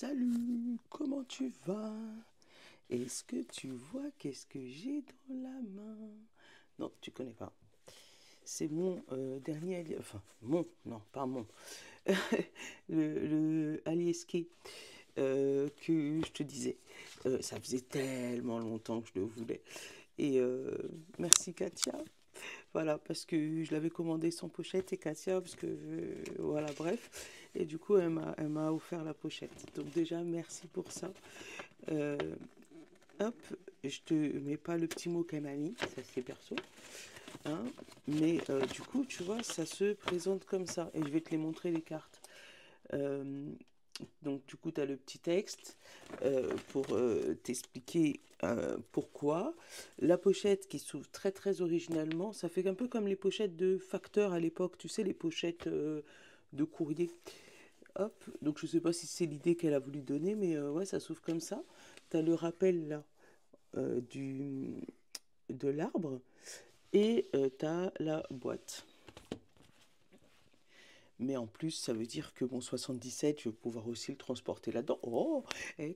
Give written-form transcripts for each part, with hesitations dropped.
Salut, comment tu vas? Est-ce que tu vois qu'est-ce que j'ai dans la main? Non, tu connais pas. C'est mon dernier enfin mon, non, pas mon, le AliEscape que je te disais. Ça faisait tellement longtemps que je le voulais. Et merci Katia. Voilà, parce que je l'avais commandé sans pochette et Katia, parce que voilà, bref. Et du coup, elle m'a offert la pochette. Donc déjà, merci pour ça. Euh, Hop, je te mets pas le petit mot qu'elle m'a mis, ça c'est perso. Hein, mais du coup, tu vois, ça se présente comme ça. Et je vais te les montrer les cartes. Euh, donc du coup, tu as le petit texte pour t'expliquer pourquoi. La pochette qui s'ouvre très très originalement, ça fait un peu comme les pochettes de facteurs à l'époque, tu sais, les pochettes de courrier. Hop, donc je sais pas si c'est l'idée qu'elle a voulu donner, mais ouais, ça s'ouvre comme ça. Tu as le rappel là de l'arbre et tu as la boîte. Mais en plus, ça veut dire que mon 77, je vais pouvoir aussi le transporter là-dedans. Oh,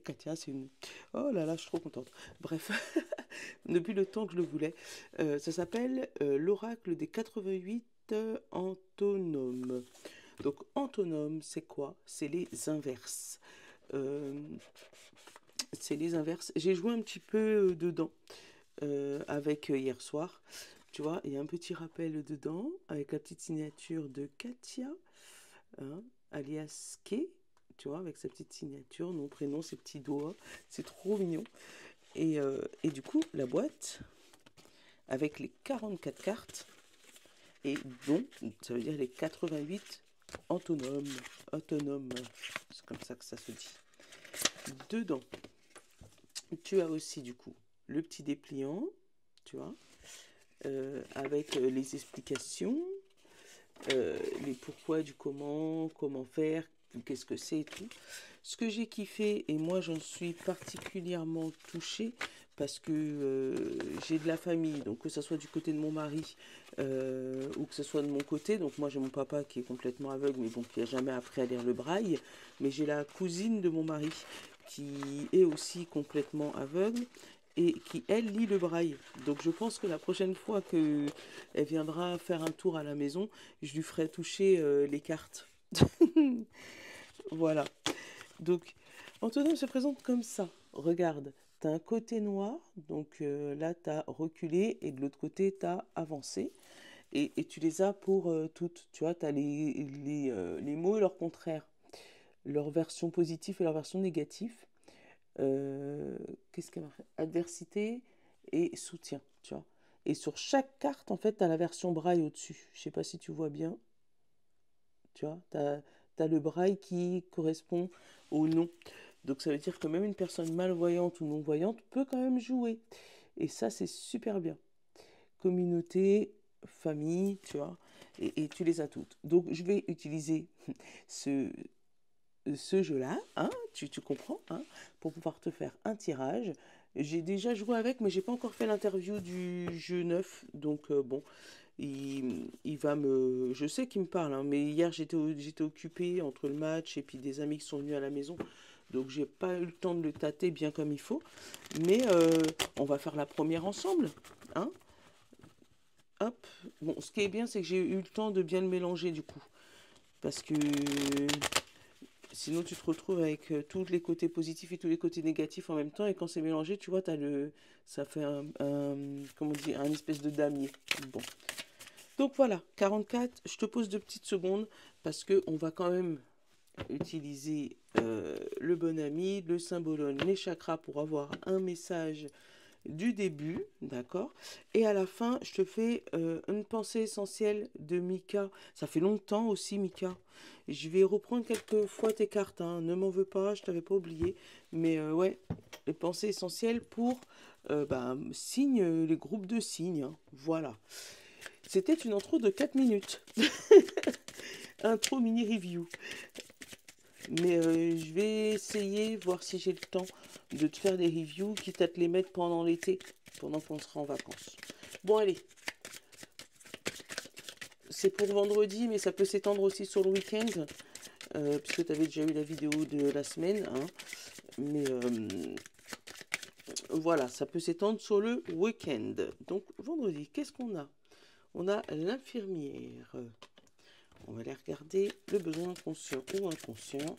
Katia, c'est une... Oh là là, je suis trop contente. Bref, depuis le temps que je le voulais. Ça s'appelle l'oracle des 88 antonomes. Donc, antonome, c'est quoi? C'est les inverses. Euh, c'est les inverses. J'ai joué un petit peu dedans avec hier soir. Tu vois, il y a un petit rappel dedans avec la petite signature de Katia, hein, alias Kay, tu vois, avec sa petite signature, nom, prénom, ses petits doigts. C'est trop mignon. Et du coup, la boîte avec les 44 cartes et dont, ça veut dire les 88 antonomes. Autonomes, c'est comme ça que ça se dit. Dedans, tu as aussi du coup le petit dépliant, tu vois, avec les explications, les pourquoi du comment faire, qu'est-ce que c'est et tout. Ce que j'ai kiffé, et moi j'en suis particulièrement touchée, parce que j'ai de la famille, donc que ce soit du côté de mon mari ou que ce soit de mon côté, donc moi j'ai mon papa qui est complètement aveugle, mais bon, qui n'a jamais appris à lire le braille, mais j'ai la cousine de mon mari qui est aussi complètement aveugle et qui, elle, lit le braille. Donc je pense que la prochaine fois qu'elle viendra faire un tour à la maison, je lui ferai toucher les cartes. Voilà. Donc, Antonov se présente comme ça. Regarde, tu as un côté noir, donc là, tu as reculé, et de l'autre côté, tu as avancé. Et tu les as pour toutes. Tu vois, tu as les mots et leur contraire, leur version positive et leur version négative. Qu'est-ce qu'elle marque? Adversité et soutien, tu vois. Et sur chaque carte, en fait, tu as la version braille au-dessus. Je sais pas si tu vois bien. Tu vois, tu as le braille qui correspond au nom. Donc ça veut dire que même une personne malvoyante ou non-voyante peut quand même jouer. Et ça, c'est super bien. Communauté, famille, tu vois, et tu les as toutes. Donc je vais utiliser ce, ce jeu-là, hein, tu comprends, hein, pour pouvoir te faire un tirage. J'ai déjà joué avec, mais j'ai pas encore fait l'interview du jeu neuf. Donc bon, il va me... Je sais qu'il me parle, hein, mais hier j'étais occupée entre le match et puis des amis qui sont venus à la maison. Donc j'ai pas eu le temps de le tâter bien comme il faut. Mais on va faire la première ensemble. Hein. Hop. Bon, ce qui est bien, c'est que j'ai eu le temps de bien le mélanger du coup. Parce que sinon tu te retrouves avec tous les côtés positifs et tous les côtés négatifs en même temps. Et quand c'est mélangé, tu vois, ça fait comment on dit, un espèce de damier. Bon. Donc voilà, 44, je te pose 2 petites secondes parce qu'on va quand même utiliser le bon ami, le symbolone, les chakras pour avoir un message du début, d'accord? Et à la fin, je te fais une pensée essentielle de Mika. Ça fait longtemps aussi, Mika. Je vais reprendre quelques fois tes cartes, hein. Ne m'en veux pas, je t'avais pas oublié. Mais ouais, les pensées essentielles pour les groupes de signes, hein. Voilà. C'était une intro de 4 minutes. Intro mini review. Mais je vais essayer, voir si j'ai le temps de te faire des reviews, quitte à te les mettre pendant l'été, pendant qu'on sera en vacances. Bon, allez. C'est pour vendredi, mais ça peut s'étendre aussi sur le week-end. puisque tu avais déjà eu la vidéo de la semaine, hein. Mais voilà, ça peut s'étendre sur le week-end. Donc vendredi, qu'est-ce qu'on a? On a l'infirmière. On va aller regarder le besoin inconscient ou inconscient.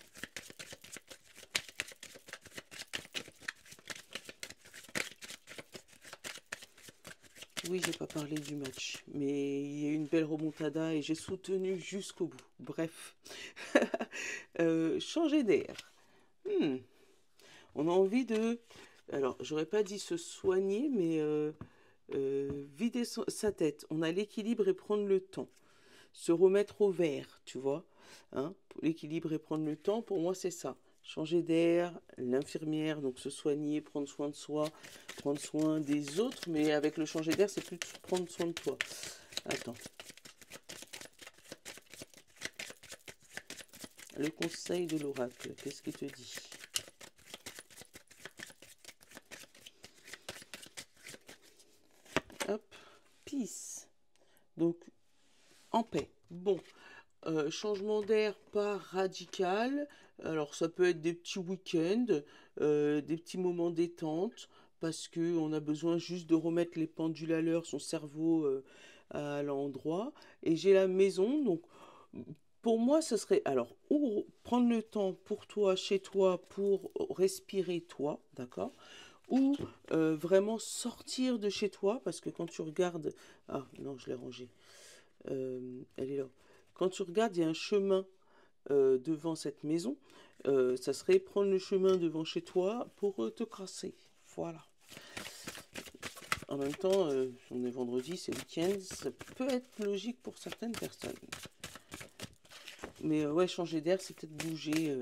Oui, j'ai pas parlé du match, mais il y a eu une belle remontada et j'ai soutenu jusqu'au bout. Bref, changer d'air. On a envie de... Alors, j'aurais pas dit se soigner, mais vider sa tête. On a l'équilibre et prendre le temps. Se remettre au vert, tu vois. Hein, l'équilibre et prendre le temps, pour moi, c'est ça. Changer d'air, l'infirmière, donc se soigner, prendre soin de soi, prendre soin des autres, mais avec le changer d'air, c'est plus prendre soin de toi. Attends. Le conseil de l'oracle, qu'est-ce qu'il te dit? Hop, peace. Donc, en paix. Bon, changement d'air pas radical. Alors, ça peut être des petits week-ends, des petits moments détente, parce qu'on a besoin juste de remettre les pendules à l'heure, son cerveau à l'endroit. Et j'ai la maison, donc pour moi, ce serait alors ou prendre le temps pour toi, chez toi, pour respirer toi, d'accord? Ou vraiment sortir de chez toi, parce que quand tu regardes... Ah non, je l'ai rangée. Elle est là. Quand tu regardes, il y a un chemin devant cette maison. Ça serait prendre le chemin devant chez toi pour te crasser. Voilà. En même temps, on est vendredi, c'est week-end. Ça peut être logique pour certaines personnes. Mais ouais, changer d'air, c'est peut-être bouger.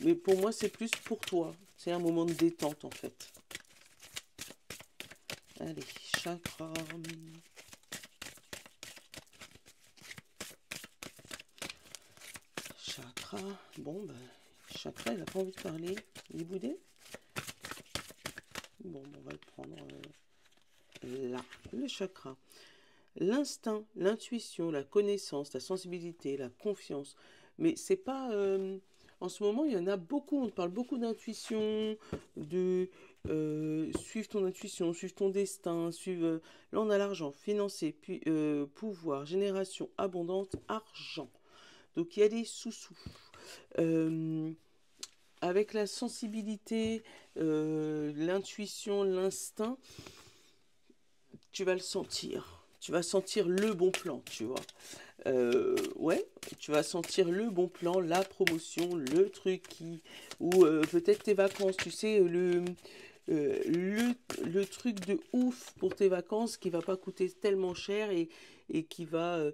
Mais pour moi, c'est plus pour toi. C'est un moment de détente, en fait. Allez, chakra. Chakra. Bon, ben, chakra, il n'a pas envie de parler. Il est boudé. Bon, on va le prendre là. Le chakra. L'instinct, l'intuition, la connaissance, la sensibilité, la confiance. Mais c'est pas... en ce moment, il y en a beaucoup. On parle beaucoup d'intuition, de suivre ton intuition, suivre ton destin, suivre... là, on a l'argent, financer, puis, pouvoir, génération, abondante, argent. Donc, il y a des sous-sous. Avec la sensibilité, l'intuition, l'instinct, tu vas le sentir. Tu vas sentir le bon plan, tu vois. Ouais, tu vas sentir le bon plan, la promotion, le truc qui... Ou peut-être tes vacances, tu sais, le truc de ouf pour tes vacances qui va pas coûter tellement cher et qui va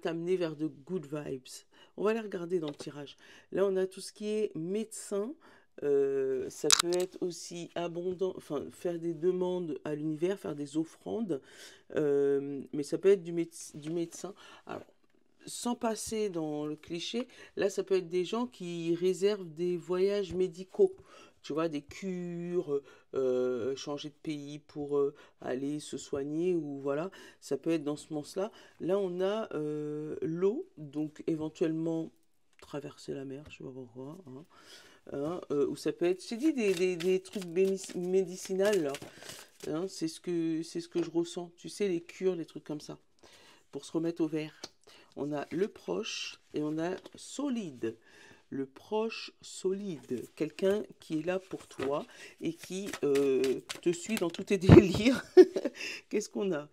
t'amener vers de good vibes. On va les regarder dans le tirage. Là, on a tout ce qui est médecin. Ça peut être aussi abondant, enfin faire des demandes à l'univers, faire des offrandes, mais ça peut être du médecin. Alors, sans passer dans le cliché, là, ça peut être des gens qui réservent des voyages médicaux. Tu vois, des cures, changer de pays pour aller se soigner, ou voilà, ça peut être dans ce sens-là. Là, on a l'eau, donc éventuellement traverser la mer, je sais pas pourquoi, hein. Hein, ou ça peut être, j'ai dit des trucs médicinales là, hein, c'est ce que je ressens, tu sais, les cures, les trucs comme ça, pour se remettre au vert. On a le proche et on a solide. Le proche solide, quelqu'un qui est là pour toi et qui te suit dans tous tes délires. Qu'est-ce qu'on a?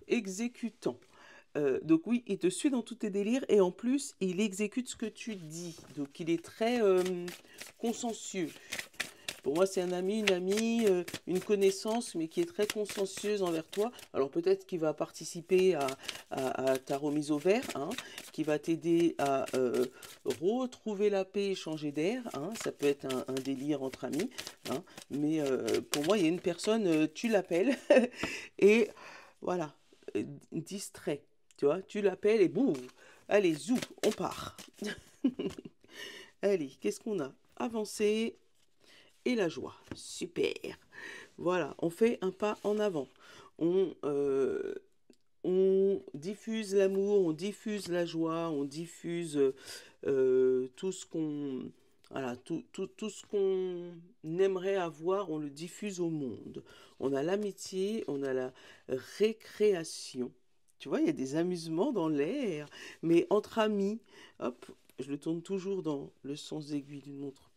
Exécutant. Donc oui, il te suit dans tous tes délires et en plus, il exécute ce que tu dis. Donc il est très consciencieux. Pour moi, c'est un ami, une amie, une connaissance, mais qui est très consciencieuse envers toi. Alors peut-être qu'il va participer à ta remise au vert, hein, qui va t'aider à retrouver la paix et changer d'air. Hein. Ça peut être un délire entre amis. Hein. Mais pour moi, il y a une personne, tu l'appelles et voilà, distrait. Tu vois, tu l'appelles et boum, allez, zou, on part. Allez, qu'est-ce qu'on a? Avancer et la joie. Super. Voilà, on fait un pas en avant. On on diffuse l'amour, on diffuse la joie, on diffuse tout ce qu'on voilà, tout ce qu'on aimerait avoir, on le diffuse au monde. On a l'amitié, on a la récréation. Tu vois, il y a des amusements dans l'air, mais entre amis, hop, je le tourne toujours dans le sens aiguille d'une montre.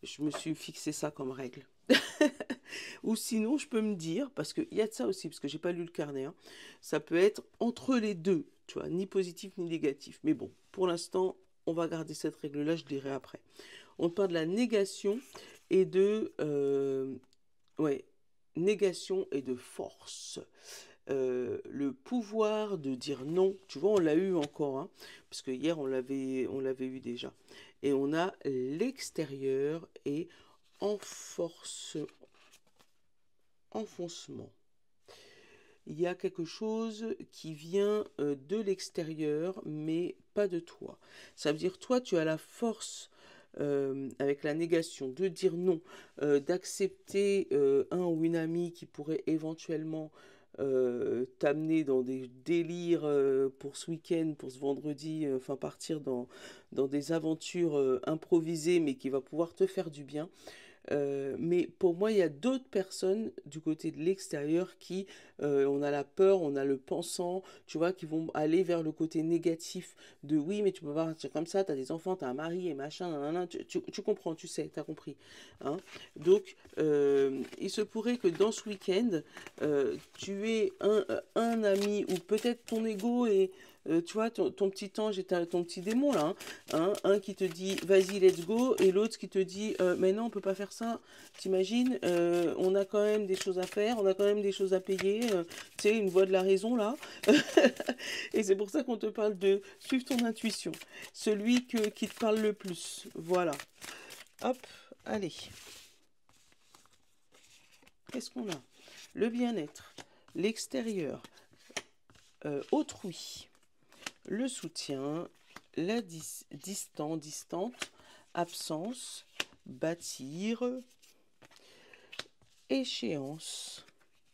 Je me suis fixé ça comme règle. Ou sinon, je peux me dire, parce qu'il y a de ça aussi, parce que j'ai pas lu le carnet, hein, ça peut être entre les deux, tu vois, ni positif ni négatif. Mais bon, pour l'instant, on va garder cette règle-là, je dirai après. On parle de la négation et de... ouais, négation et de force. Le pouvoir de dire non, tu vois, on l'a eu encore, hein, parce que hier, on l'avait eu déjà. Et on a l'extérieur et enforce, enfoncement. Il y a quelque chose qui vient de l'extérieur, mais pas de toi. Ça veut dire, toi, tu as la force, avec la négation, de dire non, d'accepter un ou une amie qui pourrait éventuellement t'amener dans des délires pour ce week-end, pour ce vendredi, enfin partir dans des aventures improvisées, mais qui va pouvoir te faire du bien. Mais pour moi, il y a d'autres personnes du côté de l'extérieur qui, on a la peur, on a le pensant, tu vois, qui vont aller vers le côté négatif de oui, mais tu peux pas partir comme ça, t'as des enfants, t'as un mari et machin, nanana, tu comprends, tu sais, t'as compris. Hein. Donc, il se pourrait que dans ce week-end, tu aies un ami ou peut-être ton ego et tu vois, ton petit ange et ton petit démon là, un qui te dit vas-y, let's go, et l'autre qui te dit mais non, on peut pas faire ça. T'imagines, on a quand même des choses à faire, on a quand même des choses à payer, tu sais, une voix de la raison là. Et c'est pour ça qu'on te parle de suivre ton intuition, celui qui te parle le plus. Voilà. Hop, allez. Qu'est-ce qu'on a? Le bien-être, l'extérieur, autrui, le soutien, la distante, absence, bâtir, échéance.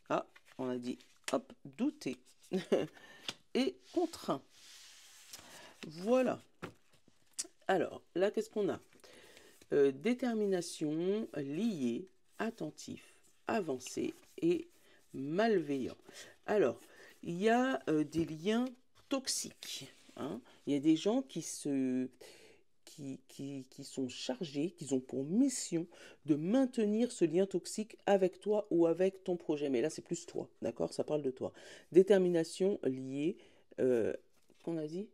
Ah, on a dit, hop, douter. Et contraint. Voilà. Alors, là, qu'est-ce qu'on a? Détermination, lié, attentif, avancé et malveillant. Alors, il y a des liens toxiques. Hein. Il y a des gens qui sont chargés, qui ont pour mission de maintenir ce lien toxique avec toi ou avec ton projet. Mais là, c'est plus toi, d'accord? Ça parle de toi. Détermination liée, qu'on a dit?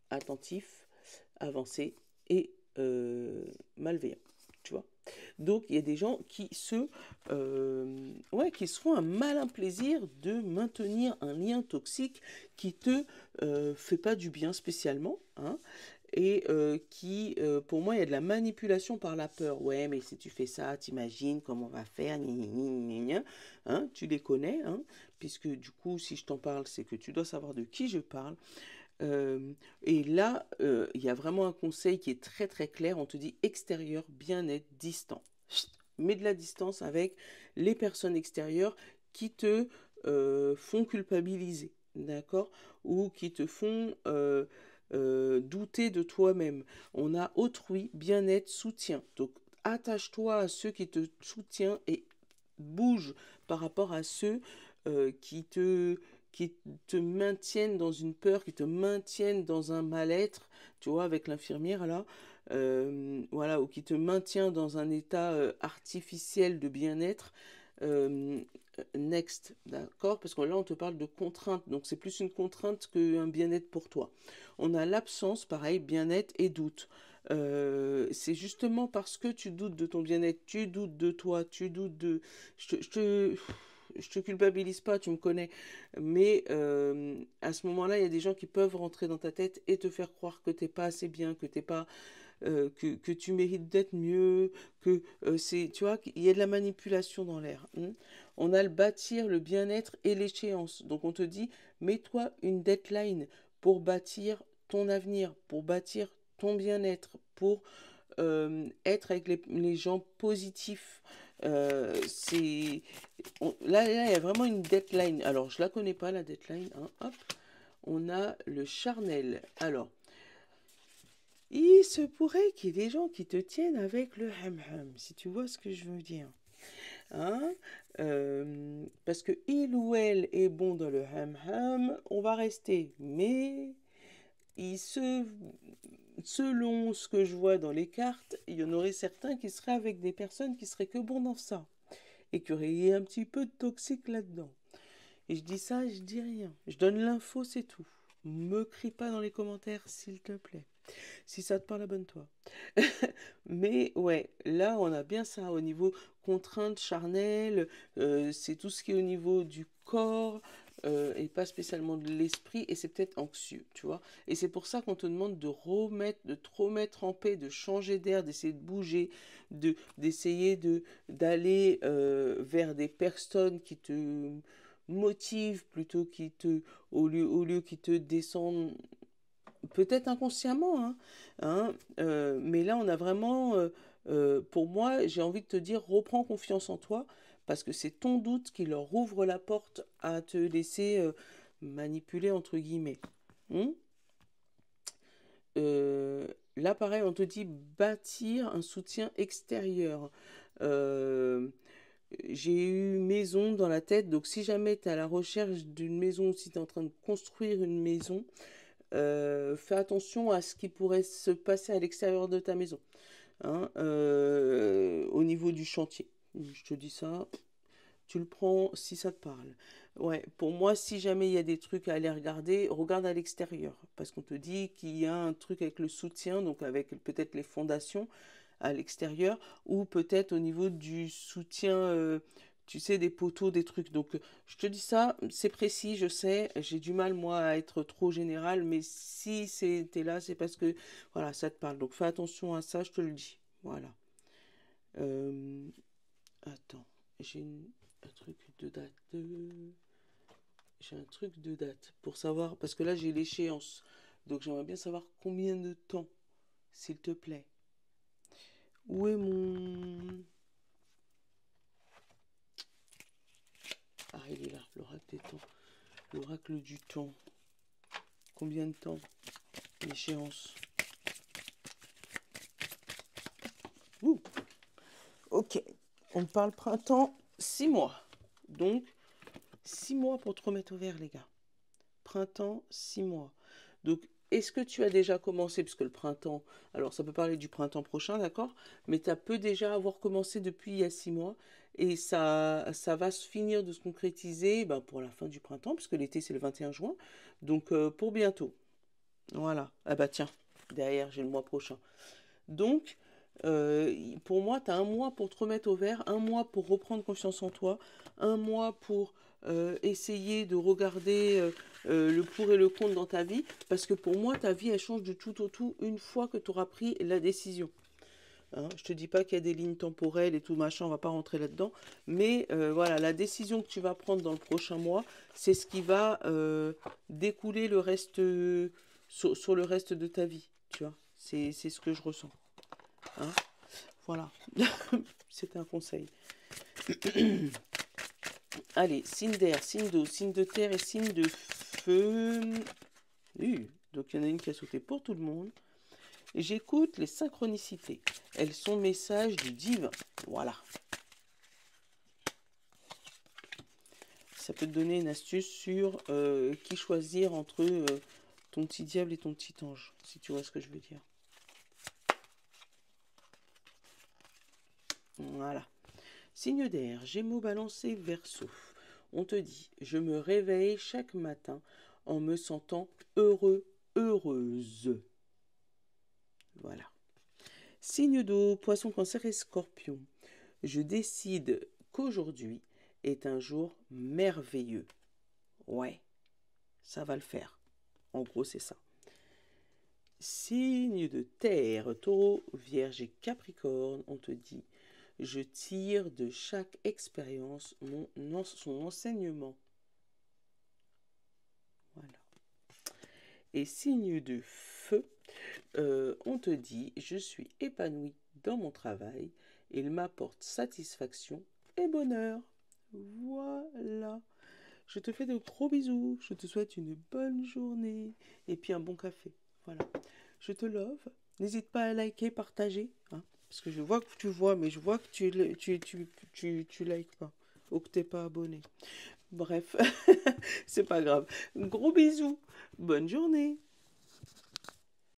Attentif, avancé et malveillant. Tu vois? Donc, il y a des gens qui se font un malin plaisir de maintenir un lien toxique qui te fait pas du bien spécialement, hein, et pour moi, il y a de la manipulation par la peur. Ouais, mais si tu fais ça, t'imagines comment on va faire, hein, tu les connais, hein, puisque du coup, si je t'en parle, c'est que tu dois savoir de qui je parle. Et là, il y a vraiment un conseil qui est très très clair. On te dit extérieur, bien-être, distant. Chut, mets de la distance avec les personnes extérieures qui te font culpabiliser, d'accord? Ou qui te font douter de toi-même. On a autrui, bien-être, soutien. Donc, attache-toi à ceux qui te soutiennent et bouge par rapport à ceux qui te maintiennent dans une peur, qui te maintiennent dans un mal-être, tu vois, avec l'infirmière là, voilà, ou qui te maintient dans un état artificiel de bien-être. Euh, Next, d'accord? Parce que là, on te parle de contrainte, donc c'est plus une contrainte qu'un bien-être pour toi. On a l'absence, pareil, bien-être et doute. C'est justement parce que tu doutes de ton bien-être, tu doutes de toi, tu doutes de... Je te culpabilise pas, tu me connais. Mais à ce moment-là, il y a des gens qui peuvent rentrer dans ta tête et te faire croire que t'es pas assez bien, que t'es pas... que tu mérites d'être mieux, que c'est... Tu vois, il y a de la manipulation dans l'air. Hein. On a le bâtir, le bien-être et l'échéance. Donc on te dit, mets-toi une deadline pour bâtir ton avenir, pour bâtir ton bien-être, pour être avec les gens positifs, C'est là, il y a vraiment une deadline. Alors, je la connais pas, la deadline, hein. Hop, on a le charnel. Alors, il se pourrait qu'il y ait des gens qui te tiennent avec le ham-ham, si tu vois ce que je veux dire. Hein? Parce que il ou elle est bon dans le ham-ham, on va rester. Mais il se... selon ce que je vois dans les cartes, il y en aurait certains qui seraient avec des personnes qui seraient que bons dans ça. Et qu'il y aurait un petit peu de toxique là-dedans. Et je dis ça, je dis rien. Je donne l'info, c'est tout. Me crie pas dans les commentaires, s'il te plaît. Si ça te parle, abonne-toi. Mais ouais, là, on a bien ça au niveau contrainte charnelle. C'est tout ce qui est au niveau du corps et pas spécialement de l'esprit. Et c'est peut-être anxieux, tu vois. Et c'est pour ça qu'on te demande de remettre, de te remettre en paix, de changer d'air, d'essayer de bouger, d'essayer d'aller vers des personnes qui te motivent plutôt au lieu qui te descendent peut-être inconsciemment, hein, mais là on a vraiment, pour moi, j'ai envie de te dire, reprends confiance en toi, parce que c'est ton doute qui leur ouvre la porte à te laisser manipuler, entre guillemets. Hmm. Euh, Là, pareil, on te dit bâtir un soutien extérieur. Euh, j'ai eu maison dans la tête, donc si jamais tu es à la recherche d'une maison, si tu es en train de construire une maison, fais attention à ce qui pourrait se passer à l'extérieur de ta maison, hein, au niveau du chantier. Je te dis ça, tu le prends si ça te parle. Ouais, pour moi, si jamais il y a des trucs à aller regarder, regarde à l'extérieur. Parce qu'on te dit qu'il y a un truc avec le soutien, donc avec peut-être les fondations à l'extérieur, ou peut-être au niveau du soutien, tu sais, des poteaux, des trucs. Donc, je te dis ça, c'est précis, je sais, j'ai du mal, moi, à être trop général, mais si c'était là, c'est parce que, voilà, ça te parle. Donc, fais attention à ça, je te le dis. Voilà. Euh, Attends, j'ai un truc de date. J'ai un truc de date pour savoir, parce que là, j'ai l'échéance. Donc, j'aimerais bien savoir combien de temps, s'il te plaît. Où est mon... Ah, il est là, l'oracle des temps. L'oracle du temps. Combien de temps? L'échéance. Ouh, ok. On parle printemps, 6 mois. Donc, 6 mois pour te remettre au vert, les gars. Printemps, 6 mois. Donc, est-ce que tu as déjà commencé, parce que le printemps, alors ça peut parler du printemps prochain, d'accord, mais tu peux déjà avoir commencé depuis il y a 6 mois, et ça va se finir de se concrétiser ben, pour la fin du printemps, puisque l'été c'est le 21 juin, donc pour bientôt. Voilà. Ah bah tiens, derrière j'ai le mois prochain. Donc, pour moi, tu as un mois pour te remettre au vert, un mois pour reprendre confiance en toi, un mois pour essayer de regarder le pour et le contre dans ta vie, parce que pour moi, ta vie, elle change du tout au tout une fois que tu auras pris la décision. Hein, je te dis pas qu'il y a des lignes temporelles et tout machin, on va pas rentrer là-dedans, mais voilà, la décision que tu vas prendre dans le prochain mois, c'est ce qui va découler le reste sur le reste de ta vie, tu vois. C'est ce que je ressens. Hein. Voilà, c'est un conseil. Allez, signe d'air, signe d'eau, signe de terre et signe de feu. Donc il y en a une qui a sauté pour tout le monde. J'écoute les synchronicités. Elles sont messages du divin. Voilà. Ça peut te donner une astuce sur qui choisir entre ton petit diable et ton petit ange, si tu vois ce que je veux dire. Voilà. Signe d'air, Gémeaux, Balancé, Verseau. On te dit, je me réveille chaque matin en me sentant heureux, heureuse. Voilà. Signe d'eau, Poisson, Cancer et Scorpion. Je décide qu'aujourd'hui est un jour merveilleux. Ouais, ça va le faire. En gros, c'est ça. Signe de terre, Taureau, Vierge et Capricorne, on te dit, je tire de chaque expérience son enseignement. Voilà. Et signe de feu, on te dit, je suis épanoui dans mon travail Il m'apporte satisfaction et bonheur. Voilà. Je te fais de gros bisous. Je te souhaite une bonne journée. Et puis un bon café. Voilà. Je te love. N'hésite pas à liker, partager. Hein, parce que je vois que tu vois, mais je vois que tu likes pas. Ou que t'es pas abonné. Bref, c'est pas grave. Gros bisous. Bonne journée.